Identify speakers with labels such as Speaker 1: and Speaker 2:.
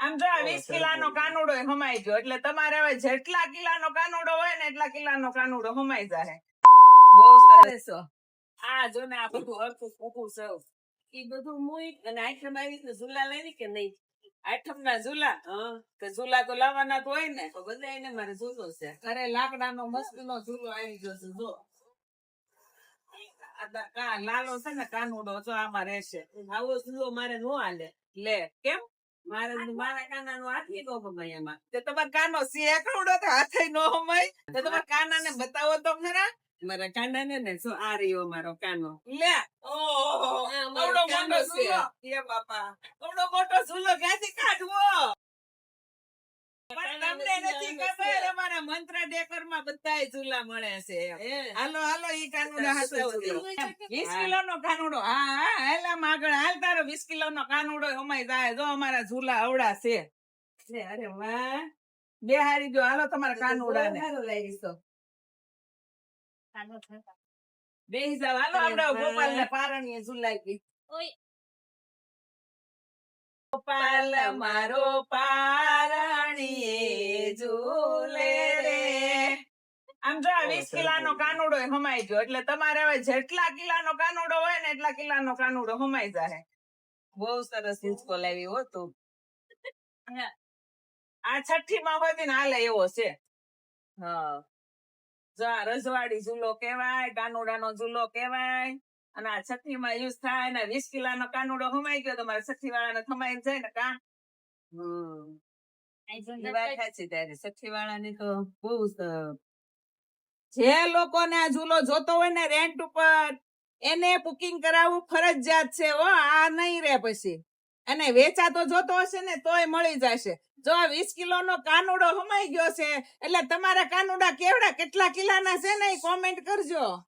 Speaker 1: આમ જો 20 કિલાનો કાનુડો હમાઈ ગયો એટલે તમારે હવે જેટલા કિલાનો કાનુડો હોય ને એટલા કિલાનો કાનુડો હમાઈ જાય. બહુ સરસ. આ જો ને આ બધું હરખું ફૂકું સૌ ઈ બધું મુઈ અને આઠમ આવી ને ઝુલા લેવી કે નહીં? આઠમ ના ઝુલા કે ઝુલા તો લાવવાના તો હોય ને તો બધાને મારે ઝુલો છે. અરે લાકડાનો મસ્તીનો ઝુલો આવી ગયો છે જો. લાલો છે ને કાનુડો જો આમાં રહેશે. આવો ઝુલો મારે નો હાલે. લે કેમ? મારા કાના નો હાથી નો હમાય એમાં. તો તમારા કાનો શેકડો તો હાથે નો હમાય. તો તમારા કાના ને બતાવો તો ખરા. મારા કાના ને જો આ રહ્યો મારો કાનો. લે ઓહો આવડો મોટો ઝૂલો. એ બાપા આવડો મોટો ઝૂલો ક્યાંથી કાઢવો? તમને નથી ખબર અમારા મંત્ર ડેકર માં બધાય ઝૂલા મળે છે. હાલો હાલો ઈ કાનુડો હાથે 20 કિલો નો કાનુડો. હા હાલા આગળ હાલ તારો 20 કિલો નો કાનુડો હમાઈ જાય. જો અમારા ઝૂલા અવડા છે. અરે વાહ બે હારી ગયો. હાલો તમારા કાનુડા ને બેહી જાવ. હાલો આપડે ગોપાલ ને પારણીએ ઝુલાઈ. ગોપાલ મારો પારણીએ ઝૂલે રે. આમ જો 20 કિલાનો કાનુડો હમાઈ ગયો એટલે તમારે હવે જેટલા કિલાનો કાનુડો હોય ને એટલા કિલાનો કાનુડો હમાઈ જાય. બહુ સરસ હિંચકો લાવી હો તું. આ છઠ્ઠી માં હોય ને હાલે એવો છે. હા જો આ રજવાડી ઝૂલો કેવાય, કાનુડાનો ઝૂલો કેવાય. અને આ છઠ્ઠી માં યુઝ થાય ને 20 કિલાનો કાનુડો હમાઈ ગયો તમારે છઠ્ઠી વાળાને થમાઈ જાય ને કા. છઠ્ઠી વાળાની તો બહુ જે લોકોને આ ઝૂલો જોતો હોય ને રેન્ટ ઉપર એને બુકિંગ કરાવવું ફરજિયાત છે. આ નહીં રે પછી અને વેચાતો જોતો હશે ને તોય મળી જશે. જો આ 20 કિલોનો કાનુડો હમાઈ ગયો છે એટલે તમારા કાનુડા કેવડા કેટલા કિલાના છે ને કોમેન્ટ કરજો.